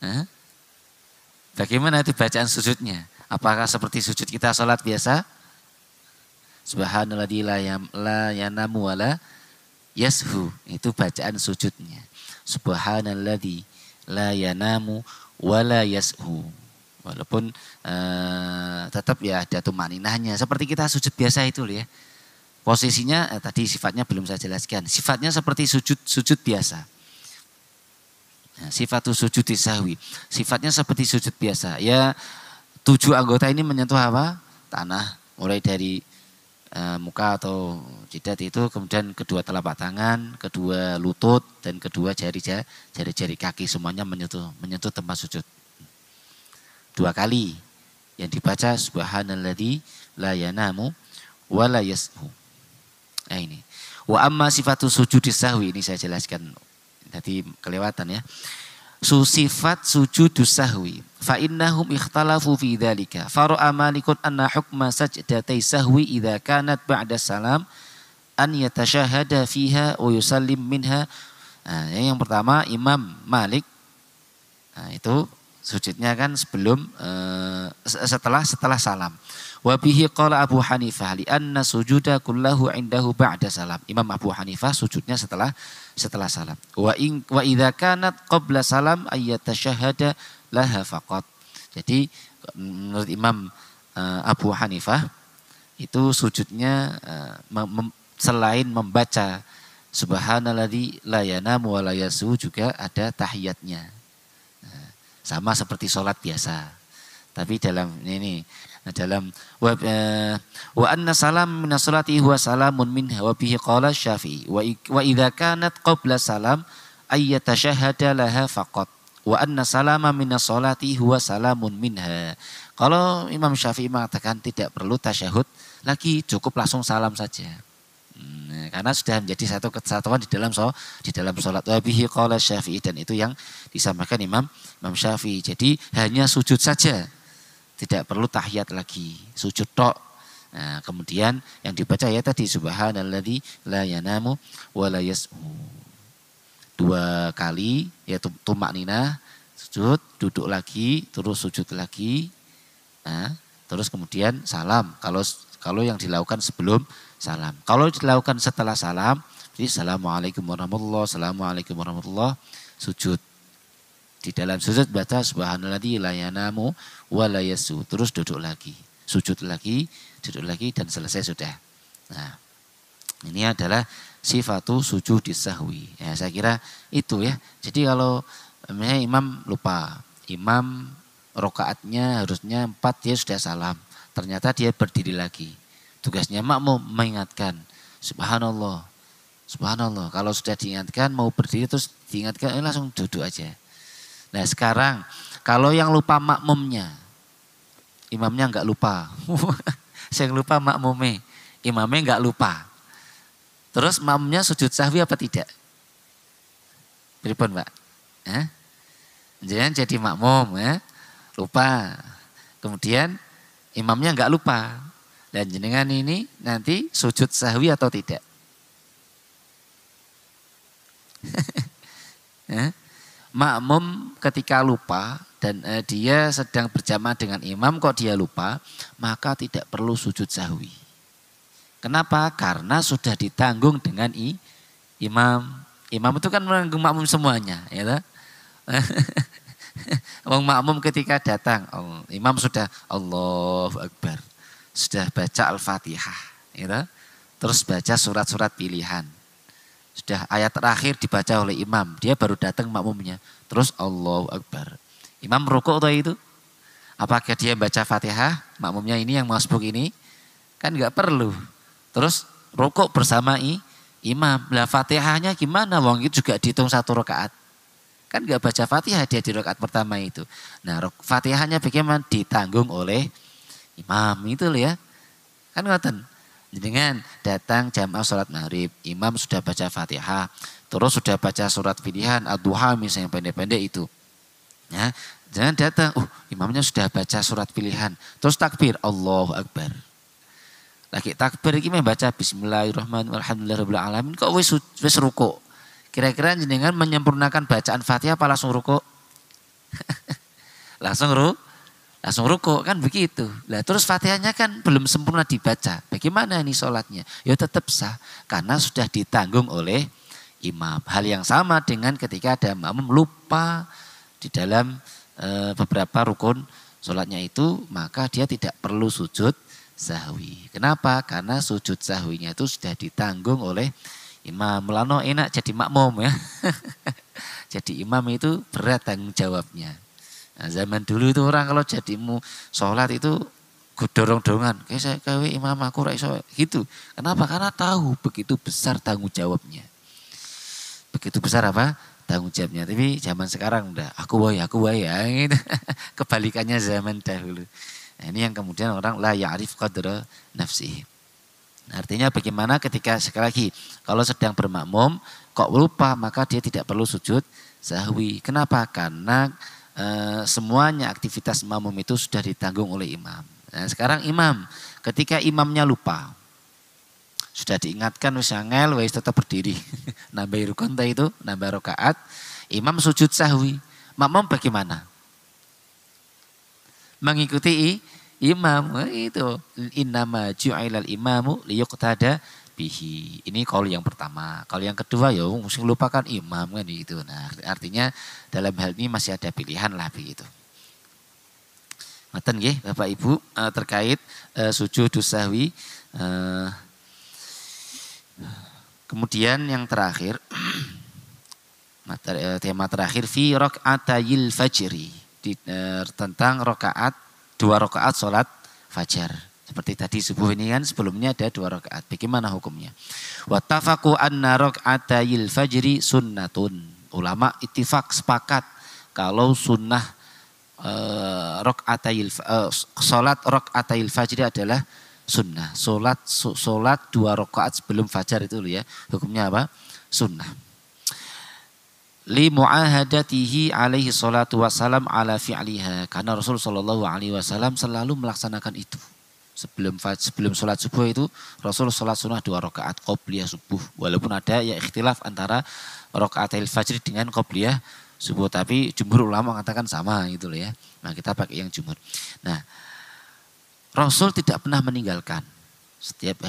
Hah? Bagaimana itu bacaan sujudnya? Apakah seperti sujud kita sholat biasa? Subhanalladzi la yanamu wala yashu. Itu bacaan sujudnya. Subhanalladzi la yanamu wala yashu. Walaupun tetap ya ada tumaninahnya. Seperti kita sujud biasa itu ya. Posisinya tadi sifatnya belum saya jelaskan. Sifatnya seperti sujud biasa. Nah, sifatu sujud sahwi. Sifatnya seperti sujud biasa. Ya 7 anggota ini menyentuh apa? Tanah. Mulai dari muka atau jidat itu, kemudian kedua telapak tangan, kedua lutut, dan kedua jari-jari kaki semuanya menyentuh tempat sujud. 2 kali yang dibaca subhanalladzi la yanamu wa la yashu. Nah ini. Wa amma sifatu sujud sahwi, ini saya jelaskan tadi kelewatan ya. Sifat sujud sahwi fa innahum ikhtalafu fi dzalika fara'a malikun anna hukma sajdatay sahwi idza kanat ba'da salam an yatashahhada fiha wa yusallim minha. Nah, yang pertama Imam Malik, nah, itu sujudnya kan sebelum setelah salam. Wa bihi qala Abu Hanifah li anna sujuda kullahu indahu ba'da salam. Imam Abu Hanifah sujudnya setelah salam. Wa idza kanat qabla salam ayyatashahhada laha faqat. Jadi menurut Imam Abu Hanifah itu sujudnya selain membaca subhanalladzi la yanamu wa la yasu juga ada tahiyatnya. Sama seperti sholat biasa. Tapi dalam wa anna salam min as-salati huwa salamun minha wa bihi qala Syafi'i wa idza kanat qabla salam ayyatashahhada laha faqat wa anna salama min as-salati huwa salamun minha. Kalau Imam Syafi'i mengatakan tidak perlu tasyahud lagi, cukup langsung salam saja. Karena sudah menjadi satu kesatuan di dalam salat. Wa bihi qala Syafi'i, dan itu yang disampaikan Imam Syafi'i. Jadi hanya sujud saja. Tidak perlu tahiyat lagi, sujud tok. Nah, kemudian yang dibaca ya tadi subhanalladzi la yanamu wa la yas'u. 2 kali ya tumak ninah, sujud, duduk lagi, terus sujud lagi. Nah, terus kemudian salam. Kalau yang dilakukan sebelum salam. Kalau dilakukan setelah salam, jadi assalamualaikum warahmatullahi, assalamualaikum warahmatullahi, sujud. Di dalam sujud baca subhanalladzi la yanamu wa la yasu. Terus duduk lagi, sujud lagi, duduk lagi, dan selesai sudah. Nah, ini adalah sifatu sujud sahwi. Ya, saya kira itu ya. Jadi kalau imam lupa, imam rokaatnya harusnya 4, dia sudah salam. Ternyata dia berdiri lagi. Tugasnya makmum mengingatkan. Subhanallah, subhanallah. Kalau sudah diingatkan mau berdiri terus diingatkan, langsung duduk aja. Nah sekarang kalau yang lupa makmumnya, imamnya enggak lupa. Saya lupa makmumnya, imamnya enggak lupa. Terus makmumnya sujud sahwi apa tidak? Pripun, Pak? Jangan jadi makmum ya, lupa. Kemudian imamnya enggak lupa. Dan jenengan ini nanti sujud sahwi atau tidak? Makmum ketika lupa dan dia sedang berjamaah dengan imam kok dia lupa, maka tidak perlu sujud sahwi. Kenapa? Karena sudah ditanggung dengan imam. Imam itu kan menanggung makmum semuanya, ya. Wong makmum ketika datang, imam sudah Allahu Akbar, sudah baca Al-Fatihah, ya. Terus baca surat-surat pilihan. Sudah ayat terakhir dibaca oleh imam, dia baru datang makmumnya. Terus Allahu Akbar. Imam rukuk atau itu? Apakah dia baca Fatihah? Makmumnya ini yang masbuk ini? Kan enggak perlu. Terus rukuk bersama imam. Lah Fatihahnya gimana? Wong itu juga dihitung 1 rakaat. Kan enggak baca Fatihah dia di rakaat pertama itu. Nah, Fatihahnya bagaimana? Ditanggung oleh imam itu loh ya. Kan ngoten. Dengan datang jamaah sholat maghrib, imam sudah baca Fatihah, terus sudah baca surat pilihan, ad-duha misalnya pendek-pendek itu. Ya, jangan datang, imamnya sudah baca surat pilihan, terus takbir, Allahu Akbar. Lagi takbir iki membaca bismillahirrahmanirrahim alhamdulillahirabbil alamin kok wis ruku. Kira-kira jenengan menyempurnakan bacaan Fatihah apa langsung ruku? langsung ruku kan begitu. Lah terus Fatihahnya kan belum sempurna dibaca. Bagaimana ini sholatnya? Ya tetap sah karena sudah ditanggung oleh imam. Hal yang sama dengan ketika ada makmum lupa di dalam beberapa rukun sholatnya itu, maka dia tidak perlu sujud sahwi. Kenapa? Karena sujud sahwinya itu sudah ditanggung oleh imam. Mulano enak jadi makmum ya. Jadi imam itu berat tanggung jawabnya. Nah, zaman dulu itu orang kalau jadimu sholat itu dorong-dorongan. Kayak saya kawe imam aku ra iso gitu. Kenapa? Karena tahu begitu besar tanggung jawabnya. Begitu besar apa? Tanggung jawabnya. Tapi zaman sekarang udah aku wae ya. Gitu. Kebalikannya zaman dahulu. Nah, ini yang kemudian orang la ya'rif qadra nafsihi. Artinya bagaimana ketika sekali lagi kalau sedang bermakmum kok lupa maka dia tidak perlu sujud sahwi. Kenapa? Karena semuanya aktivitas makmum itu sudah ditanggung oleh imam. Nah, sekarang imam ketika imamnya lupa sudah diingatkan wis angel wis tetap berdiri. Nambah rukun itu, nambah rakaat, imam sujud sahwi. Makmum bagaimana? Mengikuti imam itu innama ju'ilal imamu liyuqtada bihi. Ini qaul yang pertama. Kalau yang kedua ya mesti lupakan imam kan gitu. Nah, artinya dalam hal ini masih ada pilihan lah begitu. Ngoten nggih Bapak Ibu terkait sujud sahwi. Kemudian yang terakhir tema terakhir fi rakaatayil fajri tentang dua rakaat sholat fajar. Seperti tadi subuh ini kan sebelumnya ada 2 rakaat. Bagaimana hukumnya? Wattafaqu anna rak'atayil fajri sunnatun. Ulama ittifaq sepakat kalau sunnah salat rak'atayil fajri adalah sunnah. Salat 2 rakaat sebelum fajar itu ya. Hukumnya apa? Sunnah. Li mu'ahadatihi alaihi salatu wassalam ala fi'liha. Karena Rasul sallallahu alaihi wasallam selalu melaksanakan itu. Sebelum sholat subuh itu Rasul sholat sunnah 2 rakaat qobliyah subuh. Walaupun ada ya ikhtilaf antara rakaatil fajr dengan qobliyah subuh. Tapi jumhur ulama mengatakan sama gitu loh ya. Nah kita pakai yang jumhur. Nah Rasul tidak pernah meninggalkan. Setiap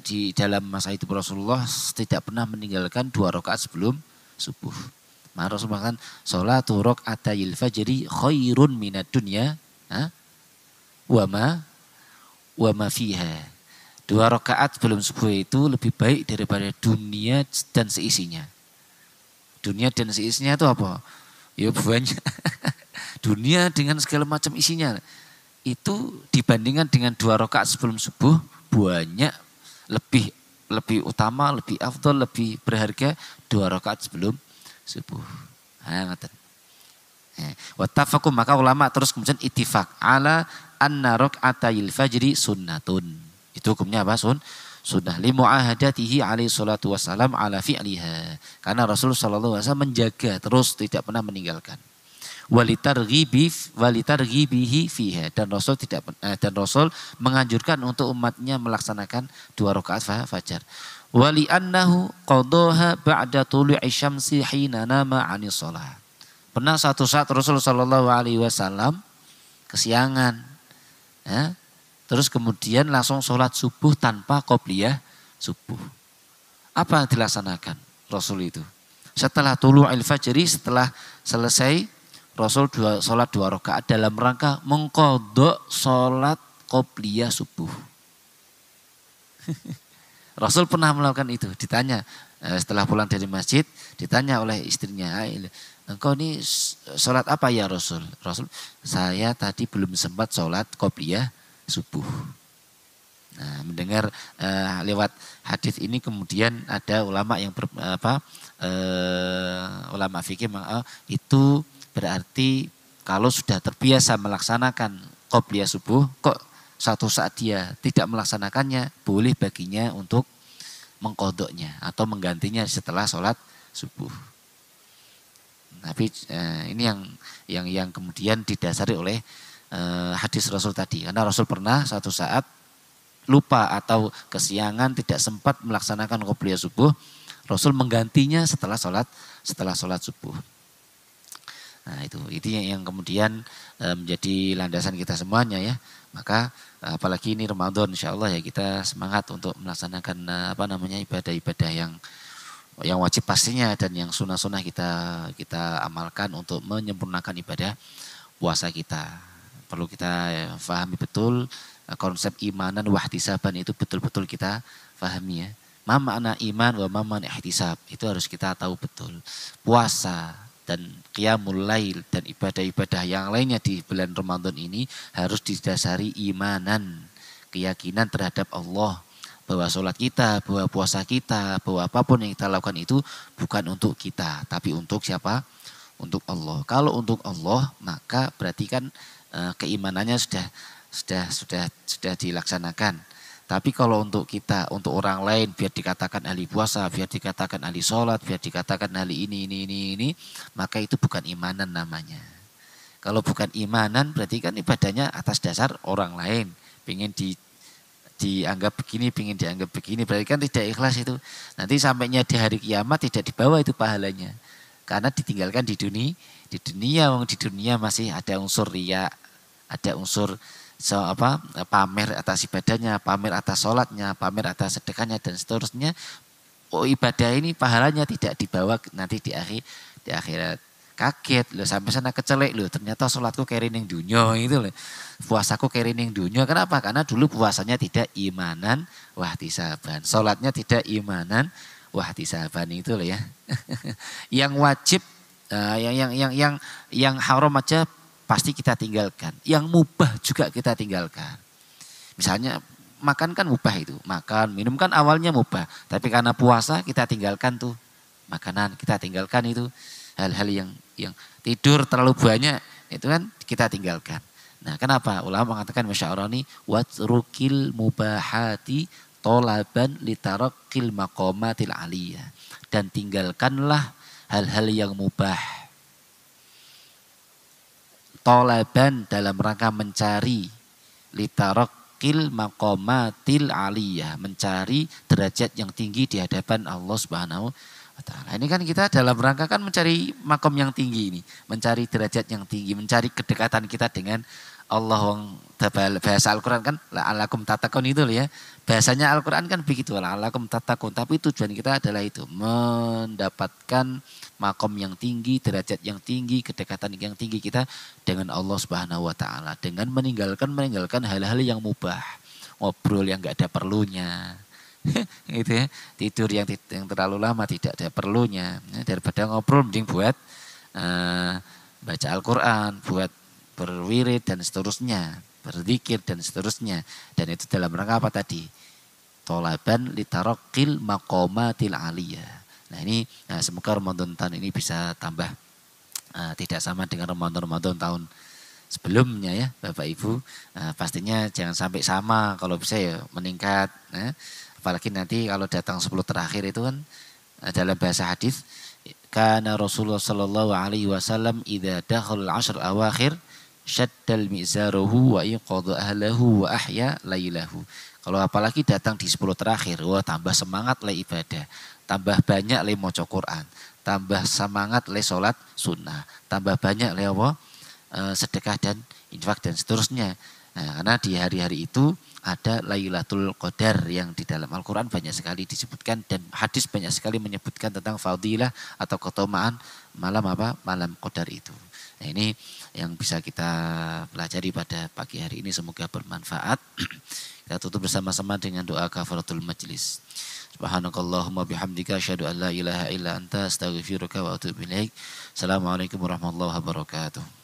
di dalam masa hidup Rasulullah tidak pernah meninggalkan 2 rakaat sebelum subuh. Maka Rasul mengatakan sholatu rakatayil fajri khairun minad dunya wa ma fiha. 2 rakaat sebelum subuh itu lebih baik daripada dunia dan seisinya. Dunia dan seisinya itu apa? Ya banyak. Dunia dengan segala macam isinya. Itu dibandingkan dengan 2 rakaat sebelum subuh banyak lebih utama, lebih afdol, lebih berharga 2 rakaat sebelum subuh. Ngoten. Wattafaqu maka ulama terus kemudian ittifaq ala anna rak'atayil fajri sunnatun. Itu hukumnya apa? Sunnah li mu'ahadatihi alaihi salatu wassalam ala fi'liha. Karena Rasul sallallahu alaihi wasallam menjaga terus tidak pernah meninggalkan. Walitarghibihi fiha dan Rasul menganjurkan untuk umatnya melaksanakan 2 rakaat fajar. Wali annahu qadaha ba'da tulu'i syamsi hina nama 'anis shalah. Pernah satu saat Rasul sallallahu alaihi wasallam kesiangan. Ya, terus kemudian langsung sholat subuh tanpa qobliyah subuh. Apa yang dilaksanakan Rasul itu? Setelah tulu'il fajri, setelah selesai Rasul sholat 2 rakaat dalam rangka mengqadha sholat qobliyah subuh. Rasul pernah melakukan itu. Ditanya setelah pulang dari masjid, ditanya oleh istrinya, engkau ini sholat apa ya Rasul? Rasul, saya tadi belum sempat sholat qobliyah subuh. Nah, mendengar lewat hadis ini kemudian ada ulama yang ulama fikih itu berarti kalau sudah terbiasa melaksanakan qobliyah subuh, kok satu saat dia tidak melaksanakannya, boleh baginya untuk mengkodoknya atau menggantinya setelah sholat subuh. Tapi ini yang kemudian didasari oleh hadis Rasul tadi. Karena Rasul pernah satu saat lupa atau kesiangan tidak sempat melaksanakan qobliyah subuh, Rasul menggantinya setelah sholat subuh. Nah itu yang kemudian menjadi landasan kita semuanya ya. Maka apalagi ini Ramadan, insya Allah ya kita semangat untuk melaksanakan ibadah-ibadah yang wajib pastinya dan yang sunnah-sunnah kita amalkan untuk menyempurnakan ibadah puasa kita. Perlu kita pahami betul konsep imanan wahtisaban itu betul-betul kita pahami ya. Ma makna iman wa ma makna ihtisab itu harus kita tahu betul. Puasa dan qiyamul lail dan ibadah-ibadah yang lainnya di bulan Ramadan ini harus didasari imanan, keyakinan terhadap Allah, bahwa sholat kita, bahwa puasa kita, bahwa apapun yang kita lakukan itu bukan untuk kita, tapi untuk siapa? Untuk Allah. Kalau untuk Allah, maka berarti kan keimanannya sudah dilaksanakan. Tapi kalau untuk kita, untuk orang lain, biar dikatakan ahli puasa, biar dikatakan ahli sholat, biar dikatakan ahli ini, maka itu bukan imanan namanya. Kalau bukan imanan, berarti kan ibadahnya atas dasar orang lain. Pengen dianggap begini, pengen dianggap begini, berarti kan tidak ikhlas itu. Nanti sampainya di hari kiamat tidak dibawa itu pahalanya. Karena ditinggalkan di dunia masih ada unsur riya, ada unsur pamer atas ibadahnya, pamer atas sholatnya, pamer atas sedekahnya dan seterusnya. Oh ibadah ini pahalanya tidak dibawa nanti di akhirat. Kaget loh sampai sana kecelek loh ternyata sholatku keri ning dunya itu loh. Puasaku keri ning dunya. Kenapa? Karena dulu puasanya tidak imanan wahtisaban. Sholatnya tidak imanan wahtisaban itu loh ya. Yang wajib yang haram aja pasti kita tinggalkan. Yang mubah juga kita tinggalkan. Misalnya makan kan mubah itu. Makan, minum kan awalnya mubah. Tapi karena puasa kita tinggalkan tuh makanan. Kita tinggalkan itu hal-hal yang tidur terlalu banyak. Itu kan kita tinggalkan. Nah kenapa? Ulama mengatakan Masya'arani watrukil mubahati tolaban litarakil maqamatil aliyah. Dan tinggalkanlah hal-hal yang mubah. Tolaban dalam rangka mencari litarakil maqamatil aliyah, mencari derajat yang tinggi di hadapan Allah Subhanahu wa taala. Ini kan kita dalam rangka kan mencari makom yang tinggi ini, mencari derajat yang tinggi, mencari kedekatan kita dengan Allah. Bahasa Al-Qur'an kan la'allakum tattaqun itu ya. Bahasanya Al-Qur'an kan begitu la'allakum tattaqun, tapi tujuan kita adalah itu mendapatkan makom yang tinggi, derajat yang tinggi, kedekatan yang tinggi kita dengan Allah Subhanahu wa taala dengan meninggalkan hal-hal yang mubah. Ngobrol yang enggak ada perlunya. Gitu ya. Tidur yang terlalu lama tidak ada perlunya. Daripada ngobrol mending buat baca Al-Qur'an, buat berwirid dan seterusnya, berzikir dan seterusnya. Dan itu dalam rangka apa tadi? Tolaban litarakil maqamatil aliyah. Nah ini semoga Ramadan tahun ini bisa tambah tidak sama dengan Ramadan tahun sebelumnya ya Bapak Ibu. Pastinya jangan sampai sama, kalau bisa ya meningkat. Apalagi nanti kalau datang 10 terakhir itu kan dalam bahasa hadis kana Rasulullah sallallahu alaihi wasallam idza dakhala al-ashr awakhir syaddal mi'zaruhu wa iqadha ahlahu wa ahya lailahu. Kalau apalagi datang di 10 terakhir, wah tambah semangat le ibadah, tambah banyak le maca Quran, tambah semangat le salat sunnah, tambah banyak le sedekah dan infak dan seterusnya. Nah, karena di hari-hari itu ada Lailatul Qadar yang di dalam Al-Quran banyak sekali disebutkan dan hadis banyak sekali menyebutkan tentang fadilah atau keutamaan malam Qadar itu. Nah, ini yang bisa kita pelajari pada pagi hari ini, semoga bermanfaat. Kita tutup bersama-sama dengan doa kafaratul majlis. Subhanakallahumma bihamdika asyhadu an la ilaha illa anta astaghfiruka wa atubu ilaik. Assalamualaikum warahmatullahi wabarakatuh.